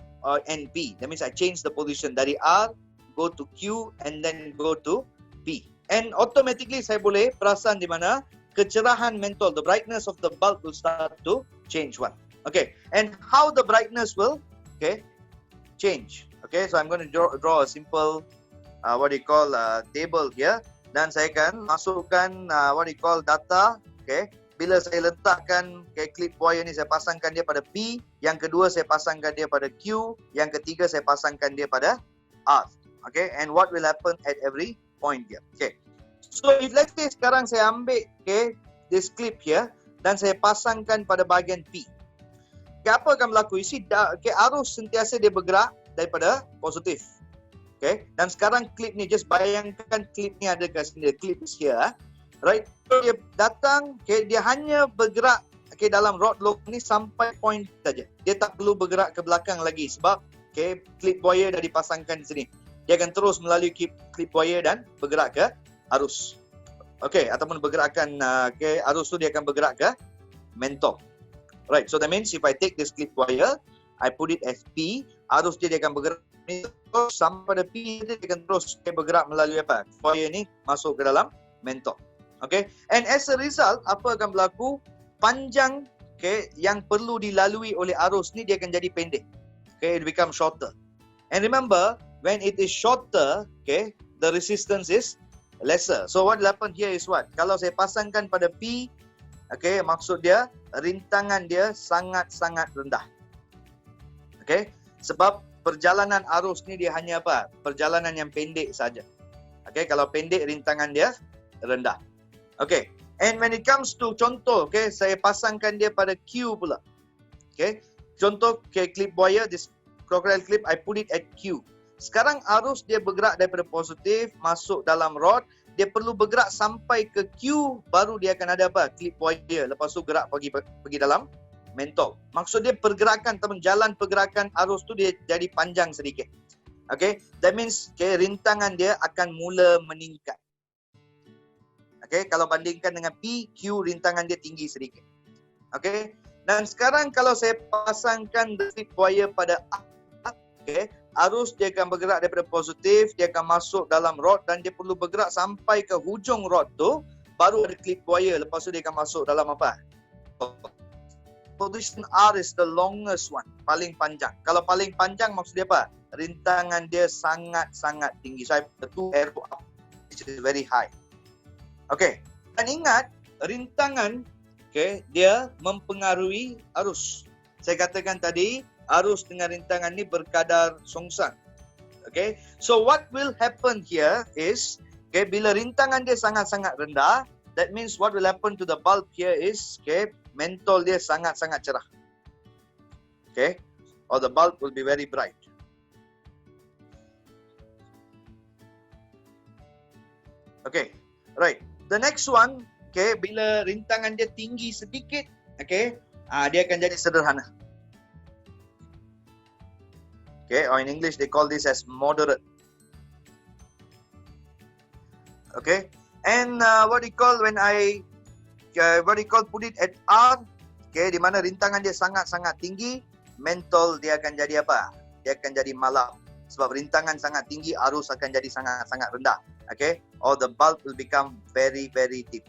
and P, that means I change the position dari R, go to Q, and then go to P. And automatically saya boleh perasan di mana kecerahan mentol, the brightness of the bulb will start to change one. Okay, and how the brightness will, okay, change. Okay, so I'm going to draw a simple what do you call table here, dan saya akan masukkan what do you call data. Okay, bila saya letakkan, okay, clip wire ni saya pasangkan dia pada P, yang kedua saya pasangkan dia pada Q, yang ketiga saya pasangkan dia pada R. Okay, and what will happen at every point here. Okay, so if let's say sekarang saya ambil, okay, this clip here dan saya pasangkan pada bahagian P, okay, apa akan berlaku? You see, okay, arus sentiasa dia bergerak daripada positif. Okay, dan sekarang clip ni, just bayangkan clip ni ada kat sini, clip is here, right? So dia datang, okay, dia hanya bergerak, okay, dalam rod log ni sampai point saja. Dia tak perlu bergerak ke belakang lagi sebab, okay, clip wire dah dipasangkan di sini. Dia akan terus melalui clip wire dan bergerak ke arus. Okay, ataupun bergerakkan, okay, arus tu dia akan bergerak ke mentol. Right, so that means if I take this clip wire, I put it as P, arus dia akan bergerak terus sampai pada P, dia akan terus, okay, bergerak melalui apa? Wire ni masuk ke dalam mentol. Okay, and as a result, apa akan berlaku? Panjang, okay, yang perlu dilalui oleh arus ni dia akan jadi pendek. Okay, it become shorter. And remember, when it is shorter, okay, the resistance is lesser. So what will happen here is what? Kalau saya pasangkan pada P, okay, maksud dia rintangan dia sangat-sangat rendah. Okay, sebab perjalanan arus ni dia hanya apa? Perjalanan yang pendek saja. Okay, kalau pendek rintangan dia rendah. Okay, and when it comes to contoh, okay, saya pasangkan dia pada Q pula. Okay, contoh, okay, clip wire, this crocodile clip, I put it at Q. Sekarang arus dia bergerak daripada positif masuk dalam rod, dia perlu bergerak sampai ke Q, baru dia akan ada apa? Clip wire. Lepas tu gerak pergi dalam mentol. Maksud dia pergerakan, jalan pergerakan arus tu dia jadi panjang sedikit. Okay, that means rintangan dia akan mula meningkat. Okay, kalau bandingkan dengan P, Q rintangan dia tinggi sedikit. Okay, dan sekarang kalau saya pasangkan clip wire pada A, okay, arus dia akan bergerak daripada positif, dia akan masuk dalam rod dan dia perlu bergerak sampai ke hujung rod tu, baru ada clip wire. Lepas tu dia akan masuk dalam apa? Position R is the longest one, paling panjang. Kalau paling panjang maksud dia apa? Rintangan dia sangat-sangat tinggi. So I put two arrow up, which is very high. Okay, dan ingat rintangan, okay, dia mempengaruhi arus. Saya katakan tadi, arus dengan rintangan ni berkadar songsang. Okay, so what will happen here is, okay, bila rintangan dia sangat-sangat rendah, that means what will happen to the bulb here is, okay, mentol dia sangat-sangat cerah. Okay, or the bulb will be very bright. Okay, right. The next one, okay, bila rintangan dia tinggi sedikit, okay, dia akan jadi sederhana. Okay, or in English they call this as moderate. Okay, and what you call when I put it at R, okay, di mana rintangan dia sangat-sangat tinggi, mentol dia akan jadi apa? Dia akan jadi malam. Sebab rintangan sangat tinggi, arus akan jadi sangat-sangat rendah. Okay, or the bulb will become very, very deep.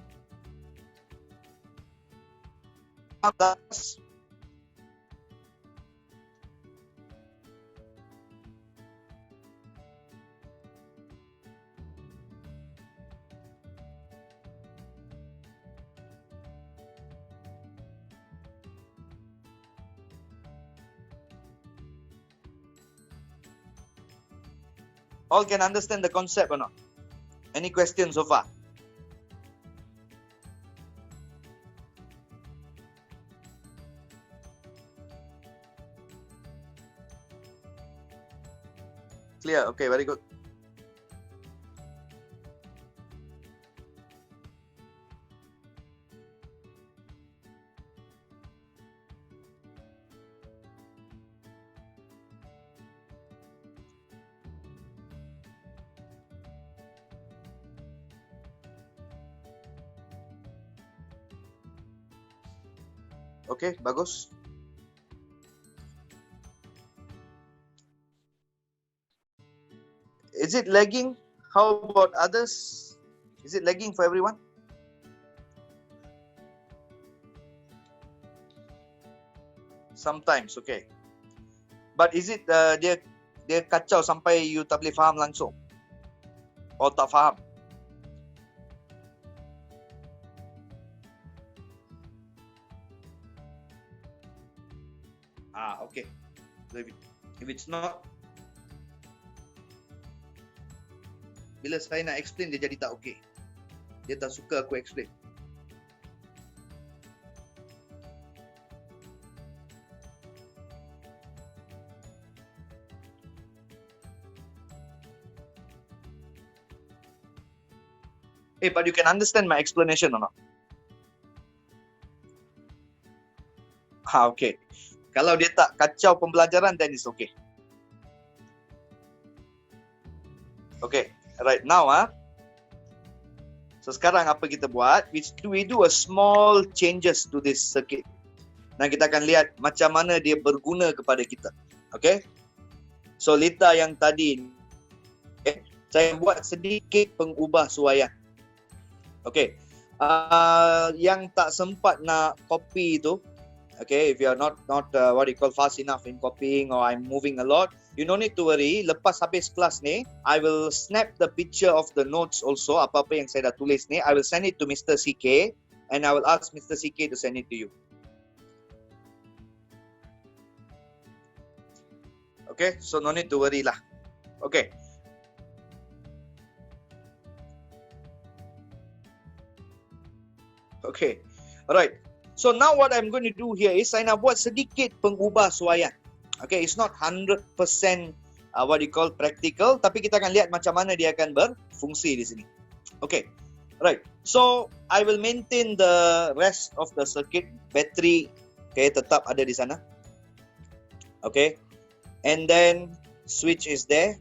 All can understand the concept or not? Any questions so far? Clear? Okay, very good. Okay, bagus. Is it lagging? How about others? Is it lagging for everyone? Sometimes, okay. But is it dia kacau sampai you tak boleh faham langsung? Or tak faham? Okay. So if it's not, bila saya nak explain dia jadi tak okay. Dia tak suka aku explain. But you can understand my explanation or not? Okay. Kalau dia tak kacau pembelajaran, then it's okay. Okay, right now so sekarang apa kita buat? We do a small changes to this circuit. Dan kita akan lihat macam mana dia berguna kepada kita. Okay, so Lita yang tadi, okay, saya buat sedikit pengubah suaian. Okay, yang tak sempat nak copy itu, okay, if you are not fast enough in copying or I'm moving a lot, you no need to worry. Lepas habis kelas ni, I will snap the picture of the notes also. Apa-apa yang saya dah tulis ni, I will send it to Mr. CK and I will ask Mr. CK to send it to you. Okay, so no need to worry lah. Okay. Okay, alright. So now what I'm going to do here is saya nak buat sedikit pengubah suaian. Okay, it's not 100% what you call practical, tapi kita akan lihat macam mana dia akan berfungsi di sini. Okay, right. So I will maintain the rest of the circuit. Battery, okay, tetap ada di sana. Okay, and then switch is there.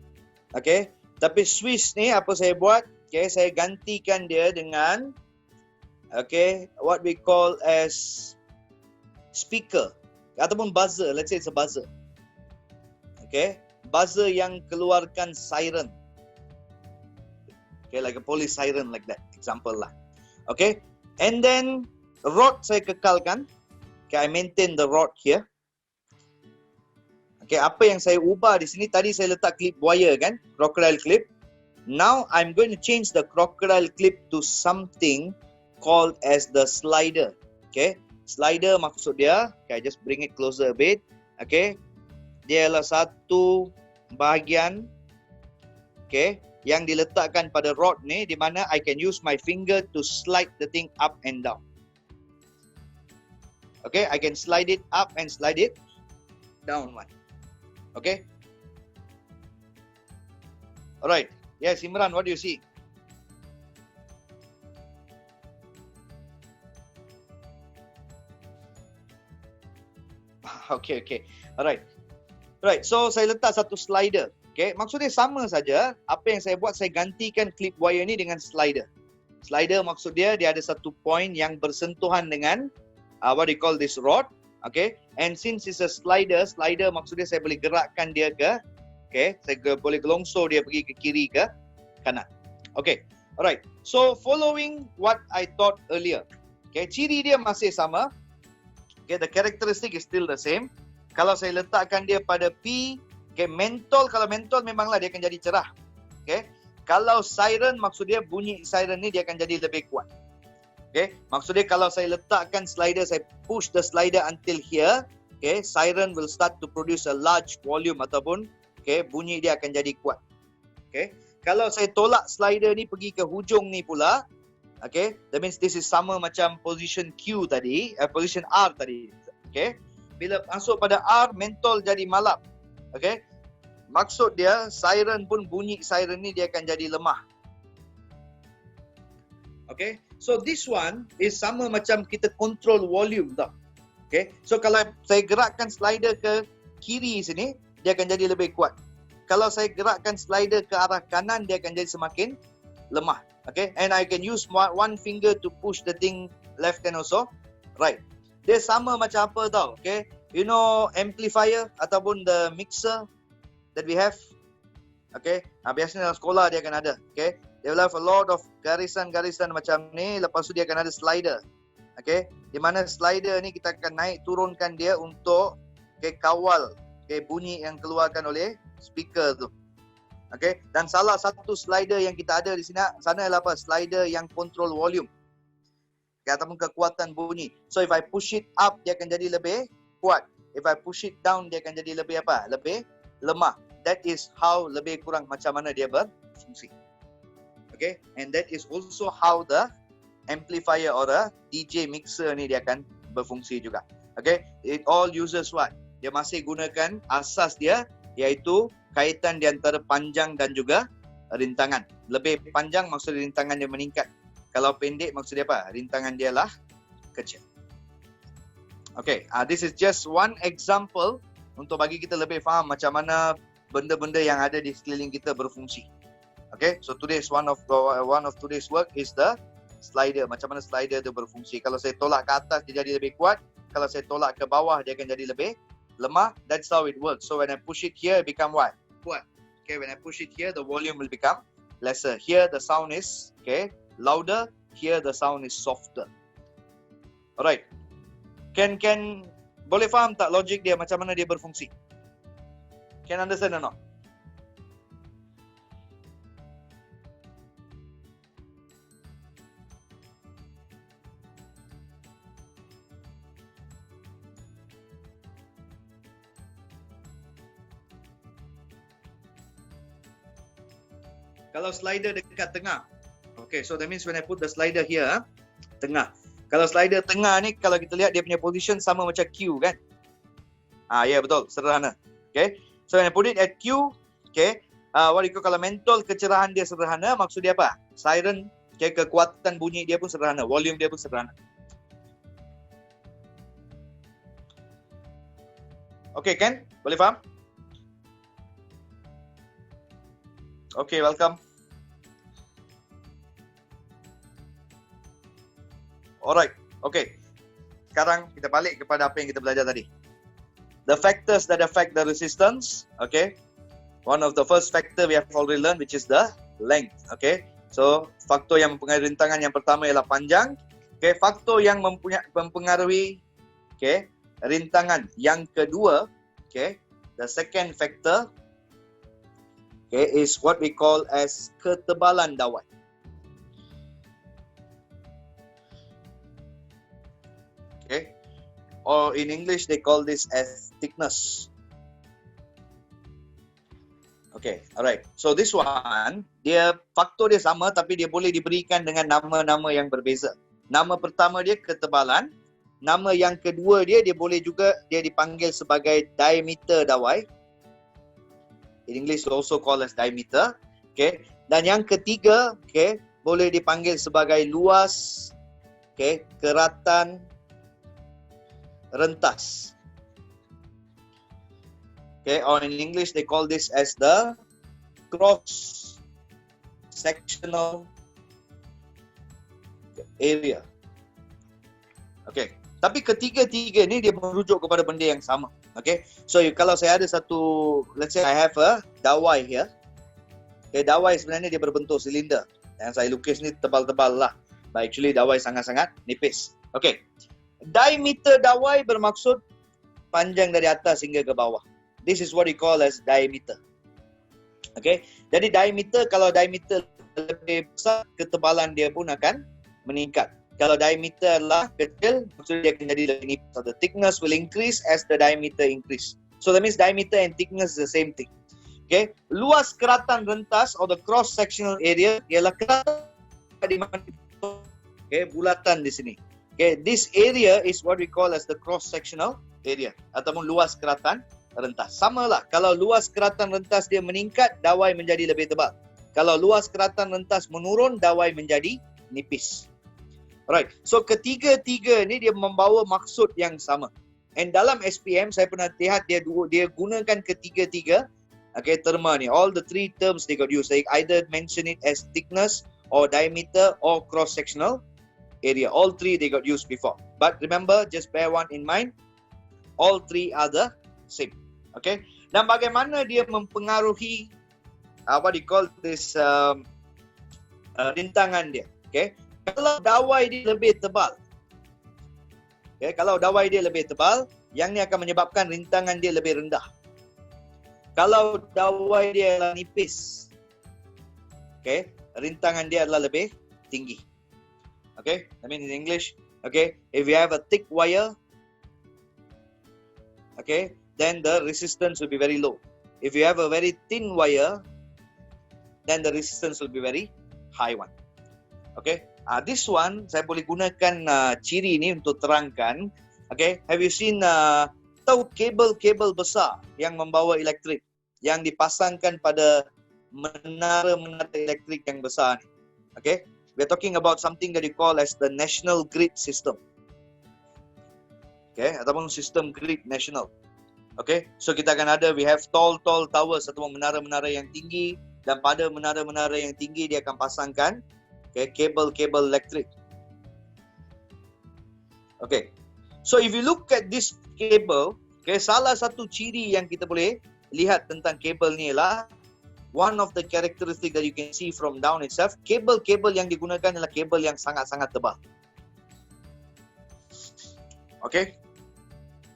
Okay, tapi switch ni apa saya buat? Okay, saya gantikan dia dengan what we call as speaker ataupun buzzer. Let's say it's a buzzer. Okay, buzzer yang keluarkan siren. Okay, like a police siren like that. Example lah. Okay, and then rod saya kekalkan. Okay, I maintain the rod here. Okay, apa yang saya ubah di sini, tadi saya letak clip wire kan, crocodile clip. Now I'm going to change the crocodile clip to something called as the slider. Okay, slider maksud dia, okay, I just bring it closer a bit. Okay, dia adalah satu bahagian, okay, yang diletakkan pada rod ni, di mana I can use my finger to slide the thing up and down. Okay, I can slide it up and slide it down one. Okay. Alright. Yes, Imran, what do you see? Okay. Alright. Right, so saya letak satu slider. Okay, maksudnya sama saja. Apa yang saya buat, saya gantikan clip wire ni dengan slider. Slider maksud dia ada satu point yang bersentuhan dengan what do you call this rod. Okay, and since it's a slider maksud dia saya boleh gerakkan dia ke, okay, saya boleh gelongsor dia pergi ke kiri ke kanan. Okay, alright. So following what I taught earlier, okay, ciri dia masih sama. Okay, the characteristic is still the same. Kalau saya letakkan dia pada P, okay, mentol, kalau mentol memanglah dia akan jadi cerah. Okay, kalau siren maksud dia bunyi siren ni dia akan jadi lebih kuat. Okay, maksud dia kalau saya letakkan slider, saya push the slider until here, okay, siren will start to produce a large volume ataupun okay, bunyi dia akan jadi kuat. Okay, kalau saya tolak slider ni pergi ke hujung ni pula, okay, that means this is sama macam position Q tadi, position R tadi. Okay, bila masuk pada R, mentol jadi malap. Okay, maksud dia siren pun bunyi siren ni dia akan jadi lemah. Okay, so this one is sama macam kita control volume tau. Okay, so kalau saya gerakkan slider ke kiri sini, dia akan jadi lebih kuat. Kalau saya gerakkan slider ke arah kanan, dia akan jadi semakin lemah. Okay, and I can use one finger to push the thing left and also right. Dia sama macam apa tau, okay? You know amplifier ataupun the mixer that we have? Okay, biasanya dalam sekolah dia akan ada, okay? They will have a lot of garisan-garisan macam ni, lepas tu dia akan ada slider. Okay, di mana slider ni kita akan naik turunkan dia untuk okay, kawal okay, bunyi yang keluarkan oleh speaker tu. Okay, dan salah satu slider yang kita ada di sana adalah apa? Slider yang control volume. Okay, ataupun kekuatan bunyi. So if I push it up, dia akan jadi lebih kuat. If I push it down, dia akan jadi lebih apa? Lebih lemah. That is how lebih kurang macam mana dia berfungsi. Okay, and that is also how the amplifier or the DJ mixer ni dia akan berfungsi juga. Okay, it all uses what? Dia masih gunakan asas dia, iaitu kaitan di antara panjang dan juga rintangan. Lebih panjang maksud rintangan dia meningkat. Kalau pendek maksud dia apa? Rintangan dia lah kecil. Okay, this is just one example untuk bagi kita lebih faham macam mana benda-benda yang ada di sekeliling kita berfungsi. Okay, so today's one of today's work is the slider. Macam mana slider itu berfungsi. Kalau saya tolak ke atas, dia jadi lebih kuat. Kalau saya tolak ke bawah, dia akan jadi lebih lemah. That's how it works. So when I push it here, it become what? Kuat. Okay, when I push it here, the volume will become lesser. Here the sound is louder. Here the sound is softer. Alright. Can boleh faham tak logik dia macam mana dia berfungsi? Can understand or not? Kalau slider dekat tengah. Okay, so that means when I put the slider here, tengah. Kalau slider tengah ni, kalau kita lihat dia punya position sama macam Q kan? Ya, betul. Sederhana. Okay. So when I put it at Q, Okay. What you call, kalau mentol kecerahan dia sederhana, maksud dia apa? Siren, okay, kekuatan bunyi dia pun sederhana, volume dia pun sederhana. Okay, Ken? Boleh faham? Okay, welcome. Alright, okay. Sekarang kita balik kepada apa yang kita belajar tadi. The factors that affect the resistance, okay. One of the first factor we have already learned, which is the length, okay. So, faktor yang mempengaruhi rintangan yang pertama ialah panjang. Okay, faktor yang mempengaruhi, okay, rintangan yang kedua, okay, the second factor, okay, is what we call as ketebalan dawai. Okay, or in English they call this as thickness. Okay, alright. So this one, dia faktor dia sama tapi dia boleh diberikan dengan nama-nama yang berbeza. Nama pertama dia ketebalan, nama yang kedua dia boleh juga dia dipanggil sebagai diameter dawai. In English also called as diameter. Okay, dan yang ketiga, okay, boleh dipanggil sebagai luas, okay, keratan rentas. Okay, or in English they call this as the cross-sectional area. Okay, tapi ketiga-tiga ni dia merujuk kepada benda yang sama. Okay, so kalau saya ada satu, let's say I have a dawai here. Okay, dawai sebenarnya dia berbentuk silinder. Yang saya lukis ni tebal-tebal lah. But actually dawai sangat-sangat nipis. Okay, diameter dawai bermaksud panjang dari atas hingga ke bawah. This is what we call as diameter. Okay, jadi diameter, kalau diameter lebih besar, ketebalan dia pun akan meningkat. Kalau diameter adalah kecil, maksudnya dia akan jadi lebih nipis. So the thickness will increase as the diameter increase. So that means diameter and thickness is the same thing. Okay, luas keratan rentas or the cross sectional area ialah keratan di mana, okay, bulatan di sini. Okay, this area is what we call as the cross sectional area ataupun luas keratan rentas. Samalah, kalau luas keratan rentas dia meningkat, dawai menjadi lebih tebal. Kalau luas keratan rentas menurun, dawai menjadi nipis. Alright, so ketiga-tiga ni dia membawa maksud yang sama. And dalam SPM saya pernah lihat dia gunakan ketiga-tiga, okay, terma ni. All the three terms they got used. They either mention it as thickness or diameter or cross-sectional area. All three they got used before. But remember, just bear one in mind, all three are the same. Okay, dan bagaimana dia mempengaruhi what you call this rintangan dia. Okay, kalau dawai dia lebih tebal, okay, kalau dawai dia lebih tebal, yang ni akan menyebabkan rintangan dia lebih rendah. Kalau dawai dia adalah nipis, okay, rintangan dia adalah lebih tinggi. Okay, I mean in English, okay, if you have a thick wire, okay, then the resistance will be very low. If you have a very thin wire, then the resistance will be very high one. Okay, this one saya boleh gunakan ciri ni untuk terangkan. Okay, have you seen tahu kabel-kabel besar yang membawa elektrik yang dipasangkan pada menara-menara elektrik yang besar ni? Okay, we are talking about something that you call as the national grid system. Okay, ataupun sistem grid nasional. Okay, so kita akan ada, we have tall towers ataupun menara-menara yang tinggi, dan pada menara-menara yang tinggi dia akan pasangkan, okay, kabel-kabel elektrik. Okay, so if you look at this cable, okay, salah satu ciri yang kita boleh lihat tentang kabel ni ialah one of the characteristic that you can see from down itself, kabel-kabel yang digunakan adalah kabel yang sangat-sangat tebal. Okay,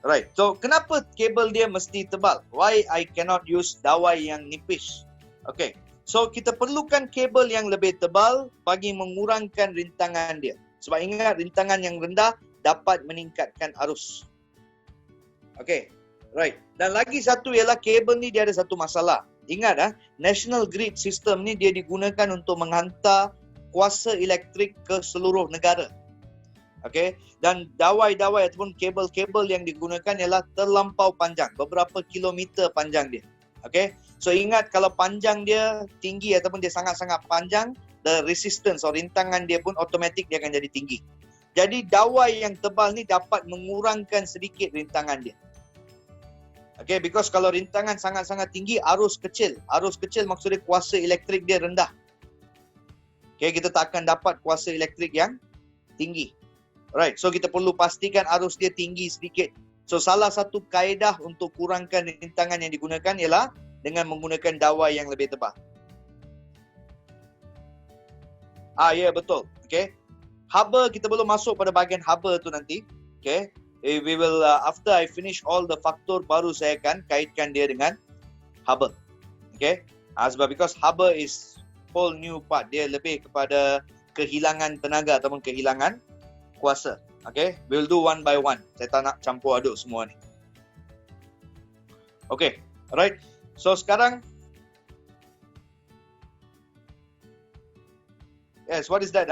right. So kenapa kabel dia mesti tebal? Why I cannot use dawai yang nipis? Okay, so kita perlukan kabel yang lebih tebal bagi mengurangkan rintangan dia. Sebab ingat, rintangan yang rendah dapat meningkatkan arus. Okay, right. Dan lagi satu ialah kabel ni dia ada satu masalah. Ingat National Grid System ni dia digunakan untuk menghantar kuasa elektrik ke seluruh negara. Okay, dan dawai-dawai ataupun kabel-kabel yang digunakan ialah terlampau panjang, beberapa kilometer panjang dia. Okay, So ingat, kalau panjang dia tinggi ataupun dia sangat-sangat panjang, the resistance atau rintangan dia pun automatik dia akan jadi tinggi. Jadi dawai yang tebal ni dapat mengurangkan sedikit rintangan dia. Okay, because kalau rintangan sangat-sangat tinggi, arus kecil. Arus kecil maksudnya kuasa elektrik dia rendah. Okay, kita tak akan dapat kuasa elektrik yang tinggi. Right, so kita perlu pastikan arus dia tinggi sedikit. So salah satu kaedah untuk kurangkan rintangan yang digunakan ialah dengan menggunakan dawai yang lebih tebal. Ya, betul. Okay. Haba, kita belum masuk pada bahagian haba tu nanti. Okay. We will, after I finish all the faktor, baru saya akan kaitkan dia dengan haba. Okay. Sebab because haba is whole new part. Dia lebih kepada kehilangan tenaga ataupun kehilangan kuasa. Okay. We'll do one by one. Saya tak nak campur aduk semua ni. Okay. Alright. So sekarang, yes, what is that?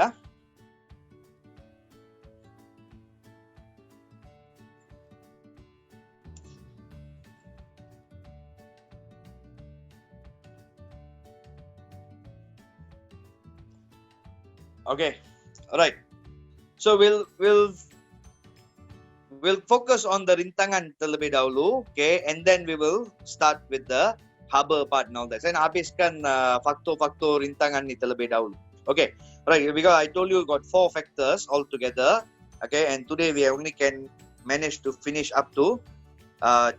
Okay, alright. So we'll focus on the rintangan terlebih dahulu, okay, and then we will start with the haba part and all that. Saya nak habiskan faktor-faktor rintangan ni terlebih dahulu. Okay, right, because I told you got 4 factors altogether, okay, and today we only can manage to finish up to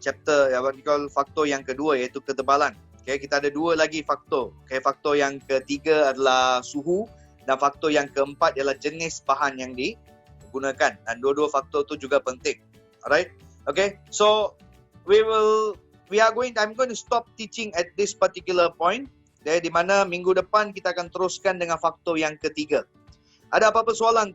chapter, what we call faktor yang kedua, iaitu ketebalan. Okay, kita ada 2 lagi faktor. Okay, faktor yang ketiga adalah suhu, dan faktor yang keempat ialah jenis bahan yang digunakan. Dan dua-dua faktor tu juga penting. Alright? Okay. So I'm going to stop teaching at this particular point. Okay, di mana minggu depan kita akan teruskan dengan faktor yang ketiga. Ada apa-apa soalan